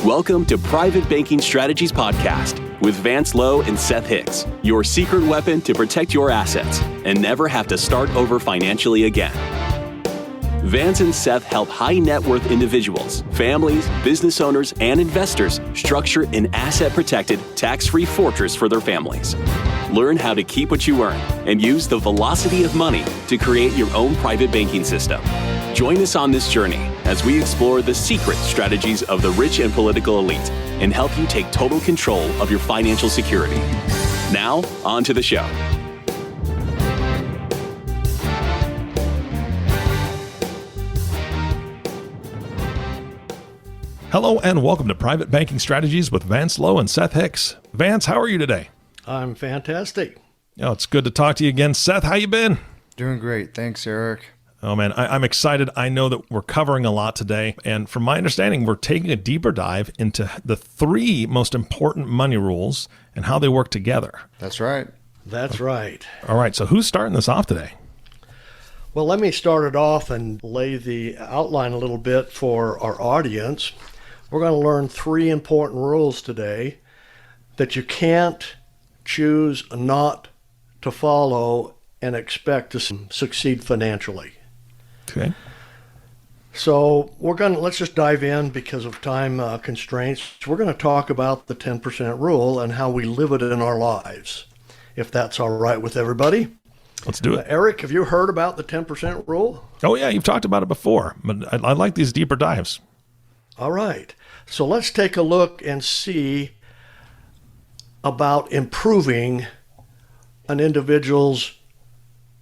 Welcome to Private Banking Strategies Podcast with Vance, Lowe, and Seth Hicks, your secret weapon to protect your assets and never have to start over financially again. Vance and Seth help high net worth individuals, families, business owners, and investors structure an asset-protected, tax-free fortress for their families. Learn how to keep what you earn and use the velocity of money to create your own private banking system. Join us on this journey as we explore the secret strategies of the rich and political elite and help you take total control of your financial security. Now, on to the show. Hello and welcome to Private Banking Strategies with Vance, Lowe, and Seth Hicks. Vance, how are you today? I'm fantastic. Oh, it's good to talk to you again. Seth, how you been? Doing great. Thanks, Eric. Oh, man, I'm excited. I know that we're covering a lot today. And from my understanding, we're taking a deeper dive into the three most important money rules and how they work together. That's right. That's right. All right. So who's starting this off today? Well, let me start it off and lay the outline a little bit for our audience. We're going to learn three important rules today that you can't choose not to follow and expect to succeed financially. Okay. So let's just dive in because of time constraints. We're going to talk about the 10% rule and how we live it in our lives, if that's all right with everybody. Let's do it. Eric, have you heard about the 10% rule? Oh, yeah, you've talked about it before, but I like these deeper dives. All right. So let's take a look and see about improving an individual's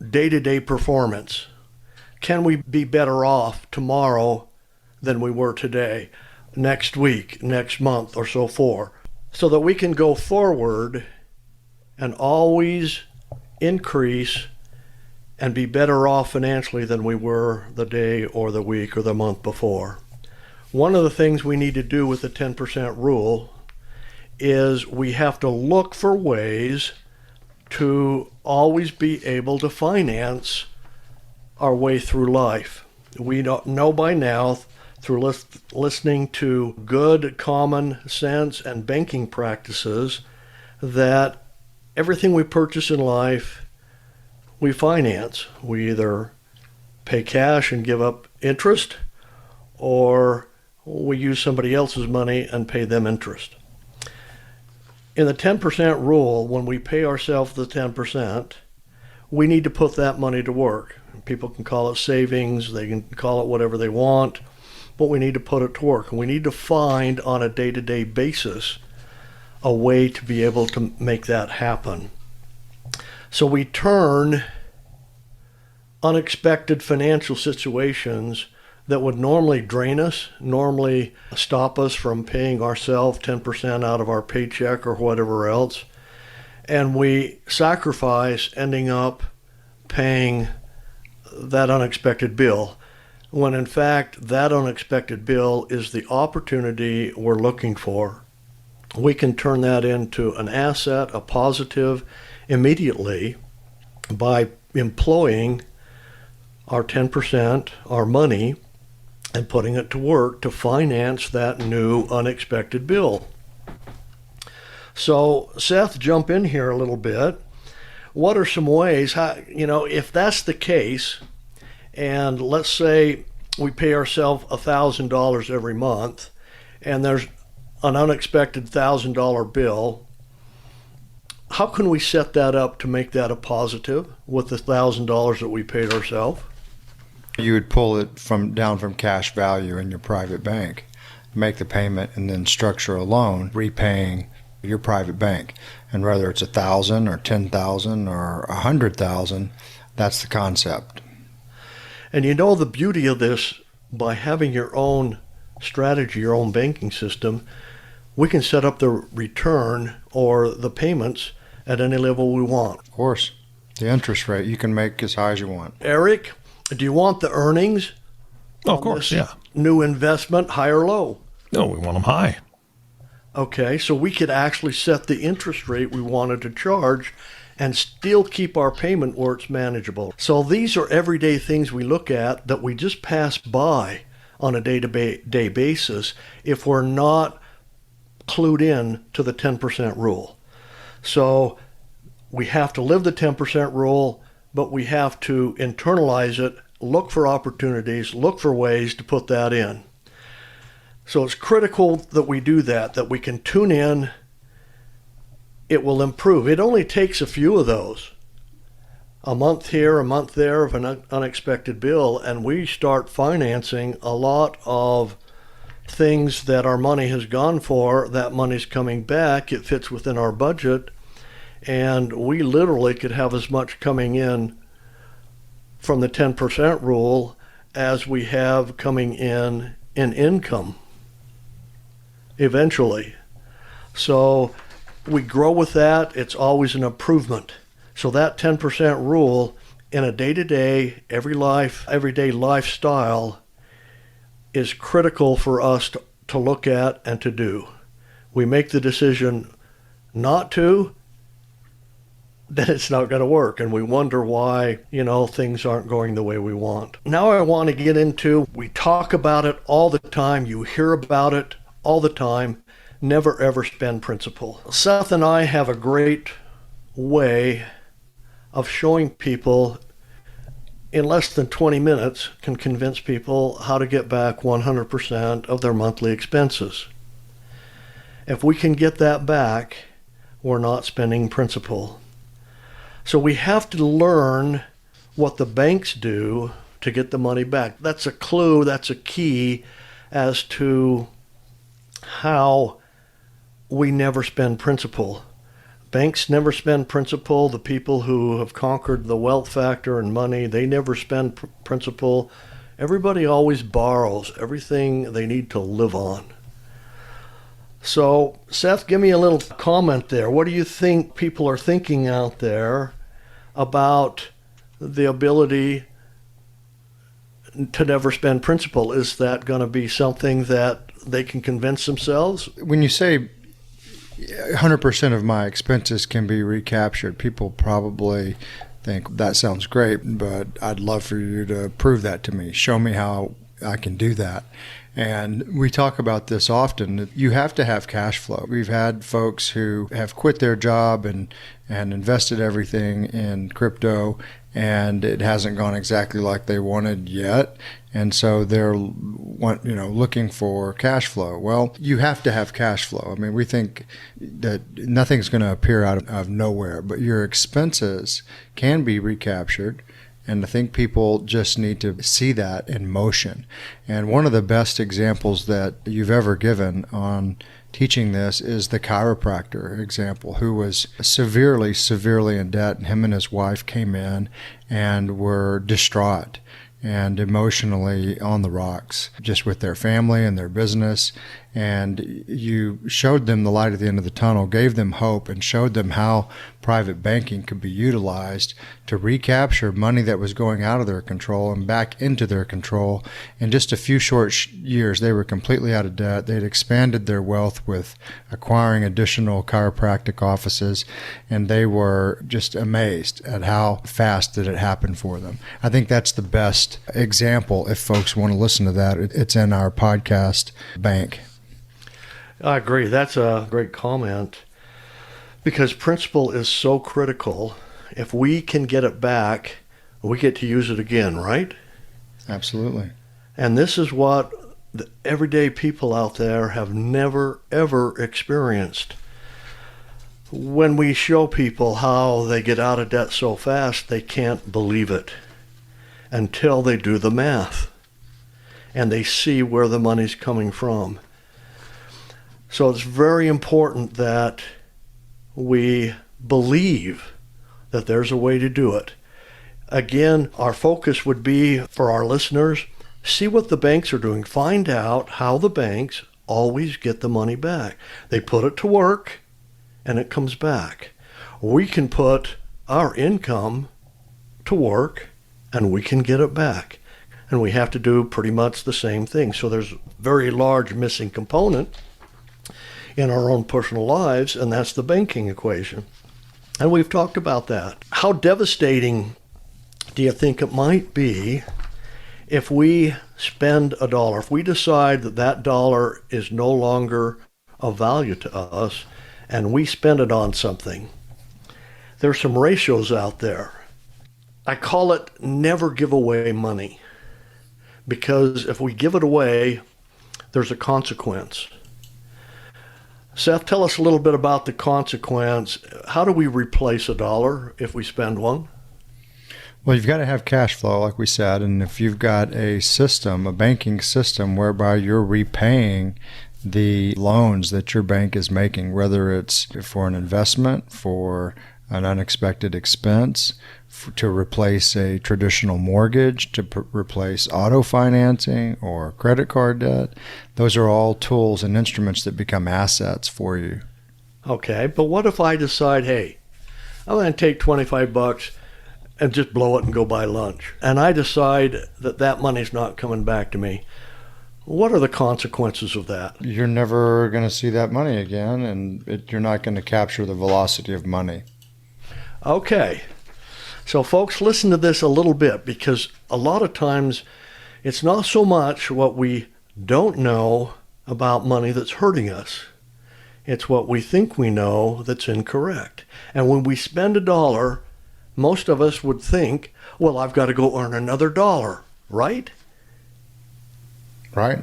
day-to-day performance. Can we be better off tomorrow than we were today, next week, next month, or so forth, so that we can go forward and always increase and be better off financially than we were the day or the week or the month before? One of the things we need to do with the 10% rule is we have to look for ways to always be able to finance our way through life. We don't know by now through listening to good common sense and banking practices that everything we purchase in life, we finance. We either pay cash and give up interest, or we use somebody else's money and pay them interest. In the 10% rule, when we pay ourselves the 10%, we need to put that money to work. People can call it savings, they can call it whatever they want, but we need to put it to work. And we need to find on a day-to-day basis a way to be able to make that happen. So we turn unexpected financial situations that would normally drain us, normally stop us from paying ourselves 10% out of our paycheck or whatever else, and we sacrifice ending up paying that unexpected bill, when in fact that unexpected bill is the opportunity we're looking for. We can turn that into an asset, a positive, immediately by employing our 10%, our money, and putting it to work to finance that new unexpected bill. So, Seth, jump in here a little bit. What are some ways, if that's the case, and let's say we pay ourselves $1,000 every month, and there's an unexpected $1,000 bill, how can we set that up to make that a positive with the $1,000 that we paid ourselves? You would pull it down from cash value in your private bank, make the payment, and then structure a loan repaying your private bank. And whether it's $1,000 or $10,000 or $100,000, that's the concept. And the beauty of this, by having your own strategy, your own banking system, we can set up the return or the payments at any level we want. Of course, the interest rate you can make as high as you want. Eric, do you want the earnings? Oh, of course, yeah. New investment, high or low? No, we want them high. Okay, so we could actually set the interest rate we wanted to charge and still keep our payment where it's manageable. So these are everyday things we look at that we just pass by on a day-to-day basis if we're not clued in to the 10% rule. So we have to live the 10% rule, but we have to internalize it, look for opportunities, look for ways to put that in. So it's critical that we do that we can tune in. It will improve. It only takes a few of those. A month here, a month there of an unexpected bill, and we start financing a lot of things that our money has gone for. That money's coming back. It fits within our budget, and we literally could have as much coming in from the 10% rule as we have coming in income eventually. So we grow with that. It's always an improvement. So that 10% rule in a day-to-day, everyday lifestyle is critical for us to look at and to do. We make the decision not to, then it's not going to work, and we wonder why, things aren't going the way we want. Now I want to get into, we talk about it all the time, you hear about it all the time, never ever spend principal. Seth and I have a great way of showing people in less than 20 minutes can convince people how to get back 100% of their monthly expenses. If we can get that back, we're not spending principal. So we have to learn what the banks do to get the money back. That's a clue, that's a key as to how we never spend principal. Banks never spend principal. The people who have conquered the wealth factor and money, they never spend principal. Everybody always borrows everything they need to live on. So, Seth, give me a little comment there. What do you think people are thinking out there about the ability to never spend principal? Is that going to be something that they can convince themselves? When you say 100% of my expenses can be recaptured, people probably think that sounds great, but I'd love for you to prove that to me. Show me how I can do that. And we talk about this often. You have to have cash flow. We've had folks who have quit their job and invested everything in crypto, and it hasn't gone exactly like they wanted yet. And so they're looking for cash flow. Well, you have to have cash flow. I mean, we think that nothing's going to appear out of nowhere, but your expenses can be recaptured. And I think people just need to see that in motion. And one of the best examples that you've ever given on teaching this is the chiropractor example, who was severely in debt, and him and his wife came in and were distraught and emotionally on the rocks, just with their family and their business. And you showed them the light at the end of the tunnel, gave them hope, and showed them how private banking could be utilized to recapture money that was going out of their control and back into their control. In just a few short years, they were completely out of debt. They'd expanded their wealth with acquiring additional chiropractic offices, and they were just amazed at how fast that it happened for them. I think that's the best example. If folks want to listen to that, it's in our podcast bank. I agree. That's a great comment, because principal is so critical. If we can get it back, we get to use it again, right? Absolutely. And this is what the everyday people out there have never, ever experienced. When we show people how they get out of debt so fast, they can't believe it until they do the math and they see where the money's coming from. So it's very important that we believe that there's a way to do it. Again, our focus would be for our listeners, see what the banks are doing. Find out how the banks always get the money back. They put it to work and it comes back. We can put our income to work and we can get it back. And we have to do pretty much the same thing. So there's a very large missing component in our own personal lives, and that's the banking equation. And we've talked about that. How devastating do you think it might be if we spend $1, if we decide that that dollar is no longer of value to us and we spend it on something, there's some ratios out there. I call it never give away money, because if we give it away, there's a consequence. Seth, tell us a little bit about the consequence. How do we replace a dollar if we spend one? Well, you've got to have cash flow, like we said, and if you've got a system, a banking system, whereby you're repaying the loans that your bank is making, whether it's for an investment, for an unexpected expense, to replace a traditional mortgage, to replace auto financing or credit card debt, those are all tools and instruments that become assets for you. Okay, but what if I decide, hey, I'm going to take $25 and just blow it and go buy lunch, and I decide that that money's not coming back to me? What are the consequences of that? You're never going to see that money again, and you're not going to capture the velocity of money. Okay. So folks, listen to this a little bit, because a lot of times it's not so much what we don't know about money that's hurting us. It's what we think we know that's incorrect. And when we spend a dollar, most of us would think, well, I've got to go earn another dollar, right? Right.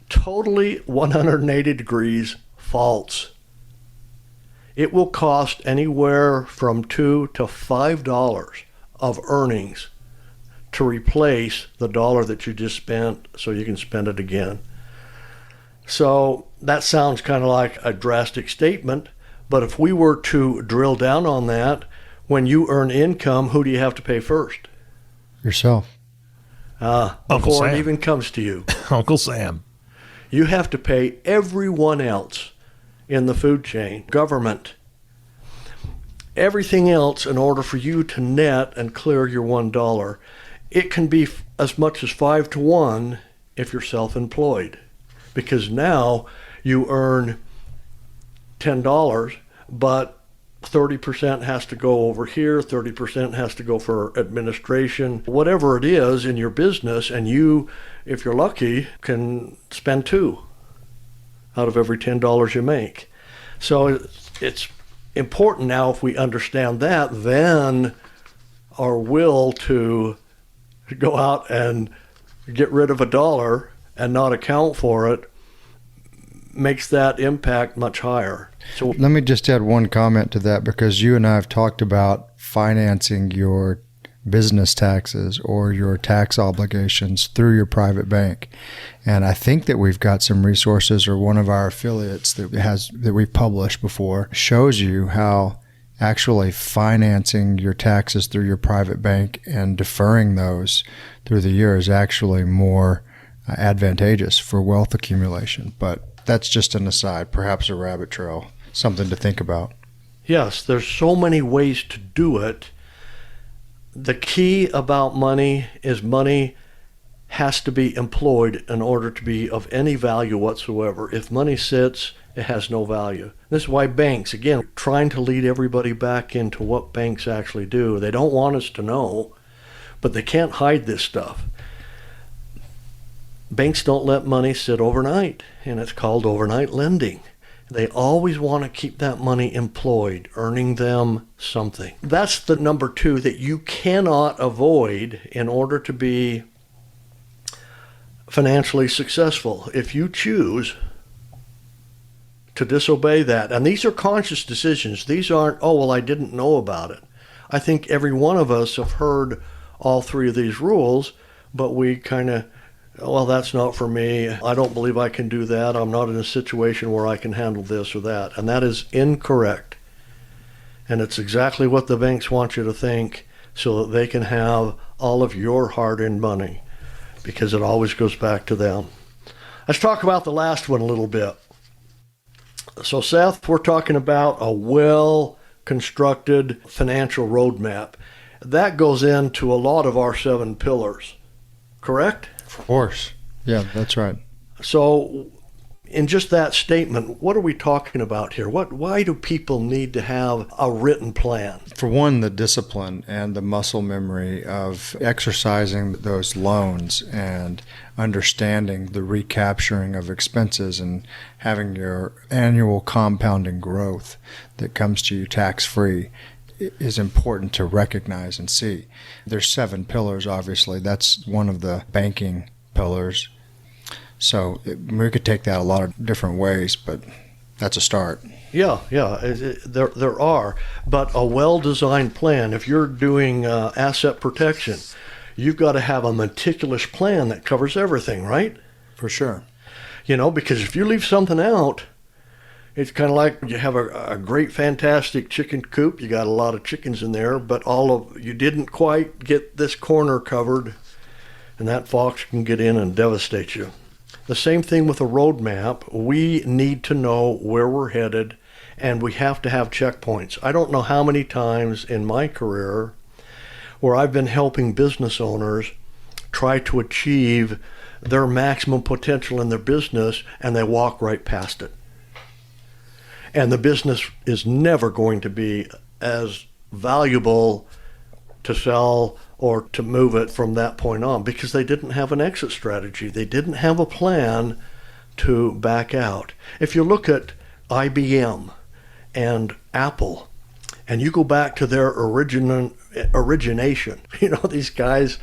Totally 180 degrees false. It will cost anywhere from $2 to $5 of earnings to replace the dollar that you just spent so you can spend it again. So that sounds kind of like a drastic statement, but if we were to drill down on that, when you earn income, who do you have to pay first? Yourself. Before it even comes to you. Uncle Sam. You have to pay everyone else in the food chain, government, everything else in order for you to net and clear your $1. It can be as much as 5 to 1 if you're self-employed, because now you earn $10, but 30% has to go over here, 30% has to go for administration, whatever it is in your business, and you, if you're lucky, can spend $2 out of every $10 you make. So it's important now, if we understand that, then our will to go out and get rid of a dollar and not account for it makes that impact much higher. So let me just add one comment to that, because you and I have talked about financing your business taxes or your tax obligations through your private bank. And I think that we've got some resources, or one of our affiliates that we've published before shows you how actually financing your taxes through your private bank and deferring those through the year is actually more advantageous for wealth accumulation. But that's just an aside, perhaps a rabbit trail, something to think about. yes, there's so many ways to do it. The key about money is money has to be employed in order to be of any value whatsoever. If money sits, it has no value. This is why banks, again, trying to lead everybody back into what banks actually do. They don't want us to know, but they can't hide this stuff. Banks don't let money sit overnight, and it's called overnight lending. They always want to keep that money employed, earning them something. That's the number 2 that you cannot avoid in order to be financially successful. If you choose to disobey that, and these are conscious decisions, these aren't, oh, well, I didn't know about it. I think every one of us have heard all 3 of these rules, but we kind of, well, that's not for me. I don't believe I can do that. I'm not in a situation where I can handle this or that. And that is incorrect. And it's exactly what the banks want you to think, so that they can have all of your hard-earned money, because it always goes back to them. Let's talk about the last one a little bit. So, Seth, we're talking about a well-constructed financial roadmap. That goes into a lot of our 7 pillars, correct? Of course. Yeah, that's right. So in just that statement, what are we talking about here? Why do people need to have a written plan? For one, the discipline and the muscle memory of exercising those loans and understanding the recapturing of expenses and having your annual compounding growth that comes to you tax-free is important to recognize and see. There's 7 pillars, obviously. That's one of the banking pillars. So we could take that a lot of different ways, but that's a start. Yeah, there are. But a well-designed plan, if you're doing asset protection, you've got to have a meticulous plan that covers everything, right? For sure. Because if you leave something out, it's kind of like you have a great, fantastic chicken coop. You got a lot of chickens in there, but you didn't quite get this corner covered, and that fox can get in and devastate you. The same thing with a roadmap. We need to know where we're headed, and we have to have checkpoints. I don't know how many times in my career where I've been helping business owners try to achieve their maximum potential in their business, and they walk right past it. And the business is never going to be as valuable to sell or to move it from that point on because they didn't have an exit strategy. They didn't have a plan to back out. If you look at IBM and Apple, and you go back to their origination, these guys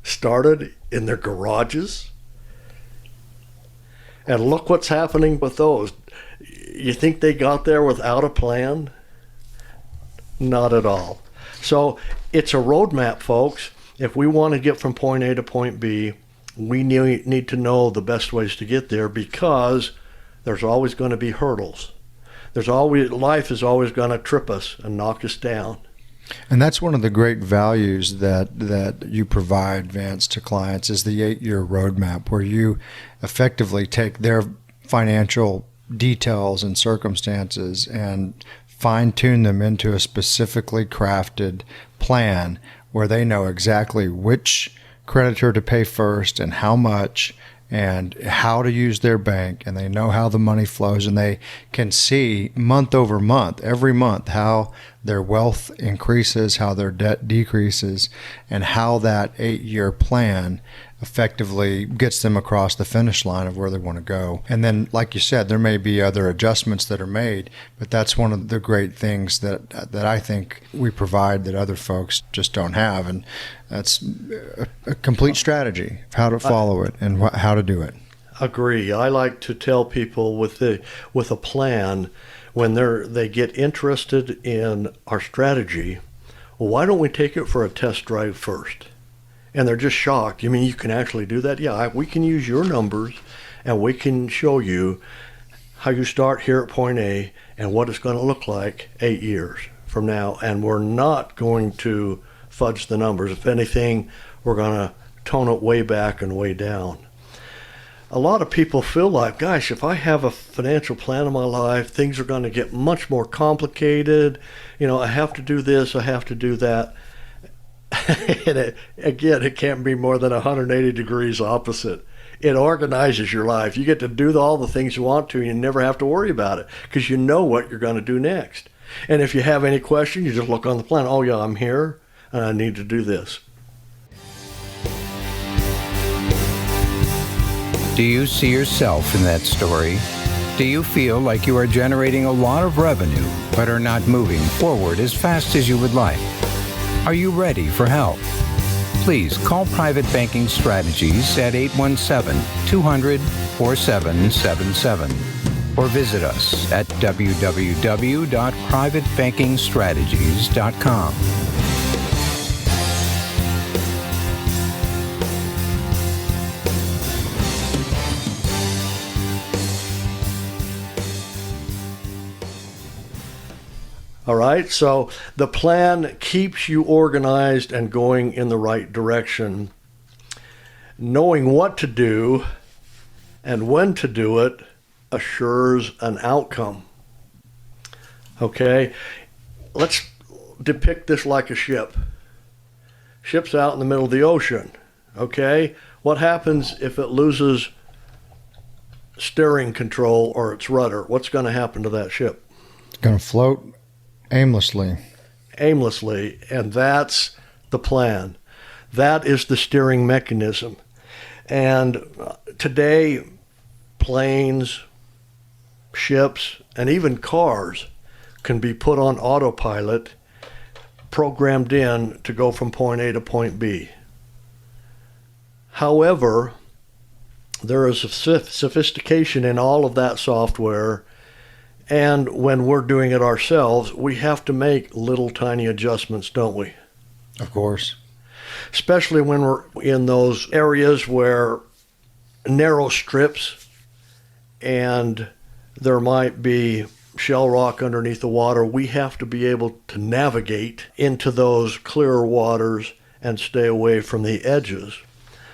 started in their garages. And look what's happening with those. You think they got there without a plan? Not at all. So it's a roadmap, folks. If we want to get from point A to point B, we need to know the best ways to get there because there's always going to be hurdles. Life is always going to trip us and knock us down. And that's one of the great values that you provide, Vance, to clients is the 8-year roadmap where you effectively take their financial details and circumstances and fine-tune them into a specifically crafted plan where they know exactly which creditor to pay first and how much and how to use their bank, and they know how the money flows, and they can see month over month, every month, how their wealth increases, how their debt decreases, and how that 8-year plan effectively gets them across the finish line of where they want to go. And then, like you said, there may be other adjustments that are made, but that's one of the great things that I think we provide that other folks just don't have. And that's a complete strategy of how to follow it and how to do it. Agree. I like to tell people with a plan, when they get interested in our strategy, well, why don't we take it for a test drive first? And they're just shocked. You mean you can actually do that? Yeah, we can use your numbers and we can show you how you start here at point A and what it's going to look like 8 years from now. And we're not going to fudge the numbers. If anything, we're going to tone it way back and way down. A lot of people feel like, gosh, if I have a financial plan in my life, things are going to get much more complicated. I have to do this, I have to do that. And it can't be more than 180 degrees opposite. It organizes your life. You get to do all the things you want to, and you never have to worry about it because you know what you're going to do next. And if you have any question, you just look on the plan. Oh, yeah, I'm here, and I need to do this. Do you see yourself in that story? Do you feel like you are generating a lot of revenue but are not moving forward as fast as you would like? Are you ready for help? Please call Private Banking Strategies at 817-200-4777 or visit us at www.privatebankingstrategies.com. All right, so the plan keeps you organized and going in the right direction. Knowing what to do and when to do it assures an outcome. Okay, let's depict this like a ship. Ship's out in the middle of the ocean. Okay, what happens if it loses steering control or its rudder, what's going to happen to that ship? It's going to float aimlessly. Aimlessly, and that's the plan. That is the steering mechanism. And today, planes, ships, and even cars can be put on autopilot, programmed in to go from point A to point B. However, there is a sophistication in all of that software, and when we're doing it ourselves, we have to make little tiny adjustments, don't we? Of course. Especially when we're in those areas where narrow strips and there might be shell rock underneath the water, we have to be able to navigate into those clearer waters and stay away from the edges.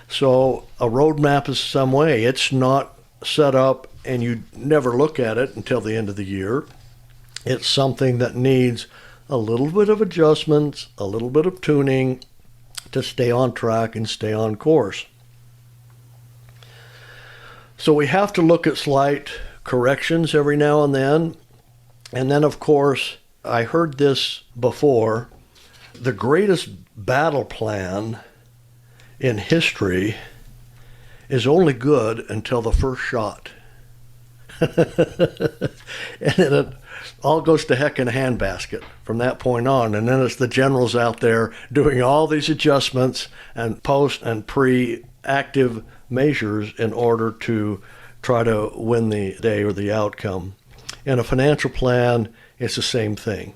So a road map is some way. It's not set up and you never look at it until the end of the year. It's something that needs a little bit of adjustments, a little bit of tuning to stay on track and stay on course. So we have to look at slight corrections every now and then. And then, of course, I heard this before, the greatest battle plan in history is only good until the first shot. And then it all goes to heck in a handbasket from that point on. And then it's the generals out there doing all these adjustments and post and pre-active measures in order to try to win the day or the outcome. In a financial plan, it's the same thing.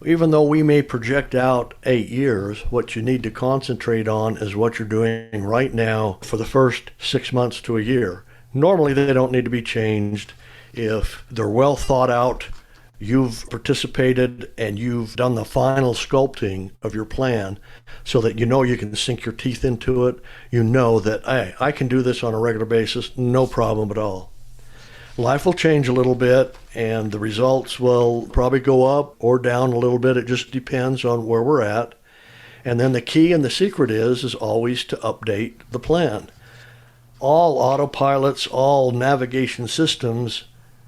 Even though we may project out 8 years, what you need to concentrate on is what you're doing right now for the first 6 months to a year. Normally, they don't need to be changed. If they're well thought out, you've participated and you've done the final sculpting of your plan so that you know you can sink your teeth into it. You know that, hey, I can do this on a regular basis, no problem at all. Life will change a little bit and the results will probably go up or down a little bit. It just depends on where we're at. And then the key and the secret is always to update the plan. All autopilots, all navigation systems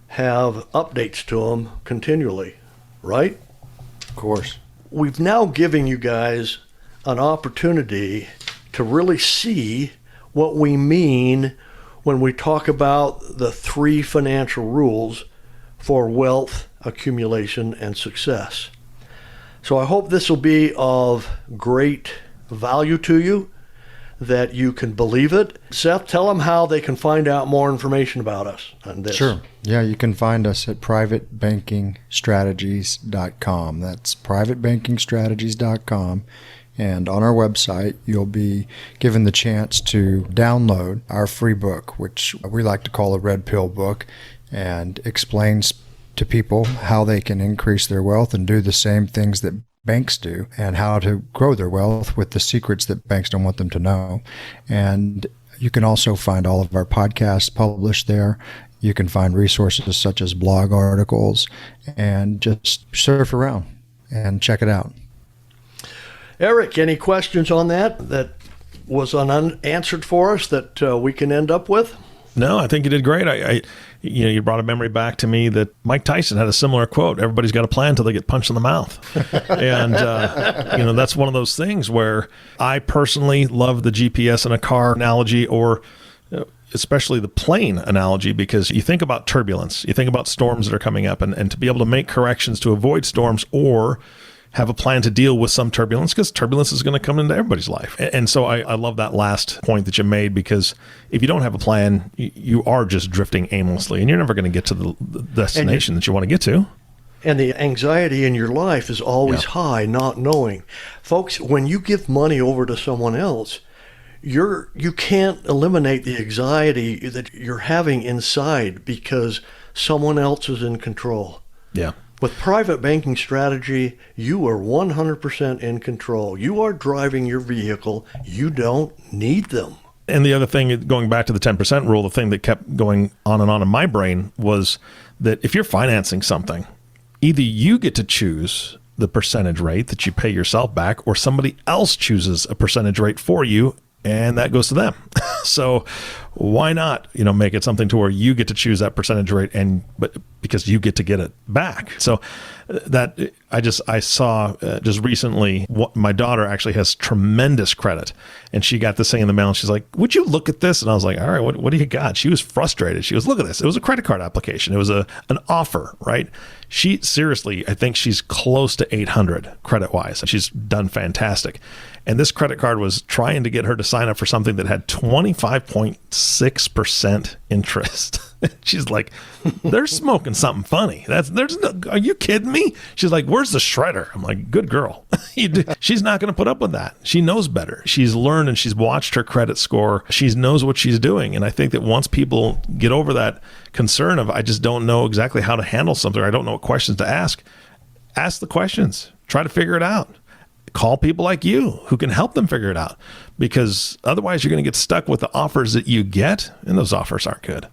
have updates to them continually, right? Of course. We've now given you guys an opportunity to really see what we mean when we talk about the 3 financial rules for wealth accumulation and success. So I hope this will be of great value to you, that you can believe it. Seth, tell them how they can find out more information about us on this. Sure. Yeah, you can find us at privatebankingstrategies.com. That's privatebankingstrategies.com. And on our website, you'll be given the chance to download our free book, which we like to call a red pill book, and explains to people how they can increase their wealth and do the same things that banks do, and how to grow their wealth with the secrets that banks don't want them to know. And you can also find all of our podcasts published there. You can find resources such as blog articles, and just surf around and check it out. Eric, any questions on that was unanswered for us that we can end up with? No, I think you did great. You brought a memory back to me that Mike Tyson had a similar quote: "Everybody's got a plan until they get punched in the mouth." And that's one of those things where I personally love the GPS in a car analogy, or especially the plane analogy, because you think about turbulence, you think about storms that are coming up, and to be able to make corrections to avoid storms or have a plan to deal with some turbulence, because turbulence is going to come into everybody's life. And so I love that last point that you made, because if you don't have a plan, you are just drifting aimlessly, and you're never going to get to the destination that you want to get to. And the anxiety in your life is always high, not knowing. Folks, when you give money over to someone else, you can't eliminate the anxiety that you're having inside because someone else is in control. Yeah. With private banking strategy, you are 100% in control. You are driving your vehicle. You don't need them. And the other thing, going back to the 10% rule, the thing that kept going on and on in my brain was that if you're financing something, either you get to choose the percentage rate that you pay yourself back, or somebody else chooses a percentage rate for you, and that goes to them. So why not, make it something to where you get to choose that percentage rate, but because you get to get it back. So that I saw just recently, my daughter actually has tremendous credit, and she got this thing in the mail, and she's like, would you look at this? And I was like, all right, what do you got? She was frustrated. She goes, look at this. It was a credit card application. It was an offer, right? She seriously, I think she's close to 800 credit wise. She's done fantastic. And this credit card was trying to get her to sign up for something that had 25.6% interest. She's like, they're smoking something funny. Are you kidding me? She's like, where's the shredder? I'm like, good girl. She's not going to put up with that. She knows better. She's learned and she's watched her credit score. She knows what she's doing. And I think that once people get over that concern of, I just don't know exactly how to handle something, or I don't know what questions to ask the questions. Try to figure it out. Call people like you who can help them figure it out, because otherwise you're going to get stuck with the offers that you get, and those offers aren't good.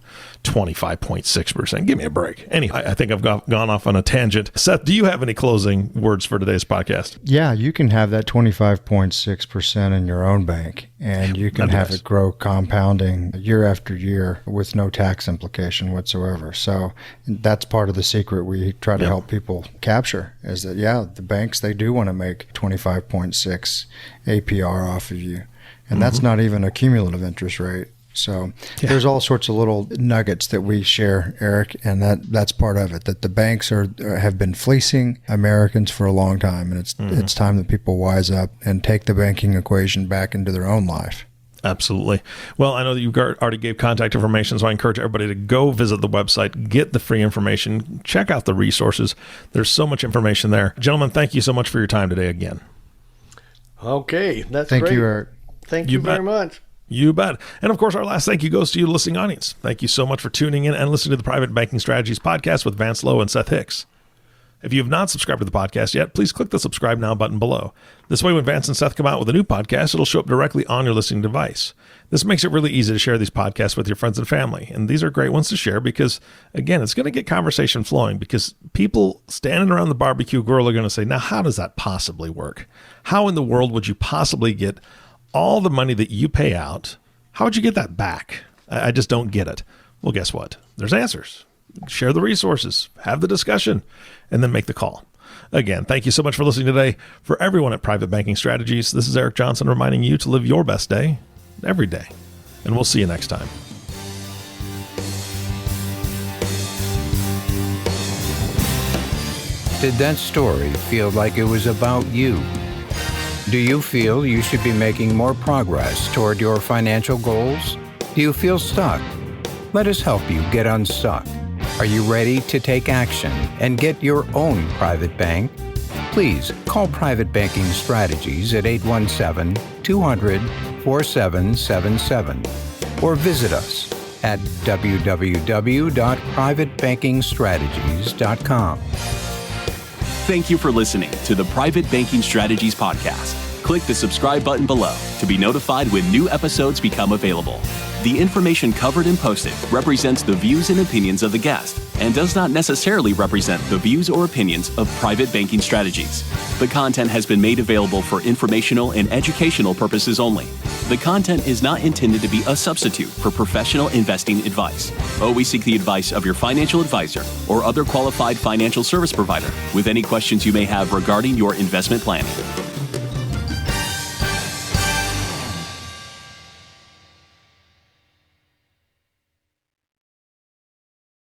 25.6%. Give me a break. Anyway, I think I've gone off on a tangent. Seth, do you have any closing words for today's podcast? Yeah, you can have that 25.6% in your own bank, and you can have it grow compounding year after year with no tax implication whatsoever. So that's part of the secret we try to help people capture, is that, the banks, they do want to make 25.6 APR off of you. And that's not even a cumulative interest rate. So there's all sorts of little nuggets that we share, Eric, and that's part of it, that the banks have been fleecing Americans for a long time, and it's time that people wise up and take the banking equation back into their own life. Absolutely. Well, I know that you already gave contact information, so I encourage everybody to go visit the website, get the free information, check out the resources. There's so much information there. Gentlemen, thank you so much for your time today again. Okay, that's great. Thank you, Eric. Thank you very much. You bet. And of course, our last thank you goes to you, listening audience. Thank you so much for tuning in and listening to the Private Banking Strategies podcast with Vance Lowe and Seth Hicks. If you have not subscribed to the podcast yet, please click the subscribe now button below. This way, when Vance and Seth come out with a new podcast, it'll show up directly on your listening device. This makes it really easy to share these podcasts with your friends and family. And these are great ones to share because, again, it's going to get conversation flowing, because people standing around the barbecue grill are going to say, now, how does that possibly work? How in the world would you possibly get all the money that you pay out? How would you get that back? I just don't get it. Well, guess what? There's answers. Share the resources, have the discussion, and then make the call. Again, thank you so much for listening today. For everyone at Private Banking Strategies, this is Eric Johnson reminding you to live your best day every day. And we'll see you next time. Did that story feel like it was about you? Do you feel you should be making more progress toward your financial goals? Do you feel stuck? Let us help you get unstuck. Are you ready to take action and get your own private bank? Please call Private Banking Strategies at 817-200-4777 or visit us at www.privatebankingstrategies.com. Thank you for listening to the Private Banking Strategies podcast. Click the subscribe button below to be notified when new episodes become available. The information covered and posted represents the views and opinions of the guest and does not necessarily represent the views or opinions of Private Banking Strategies. The content has been made available for informational and educational purposes only. The content is not intended to be a substitute for professional investing advice. Always seek the advice of your financial advisor or other qualified financial service provider with any questions you may have regarding your investment planning.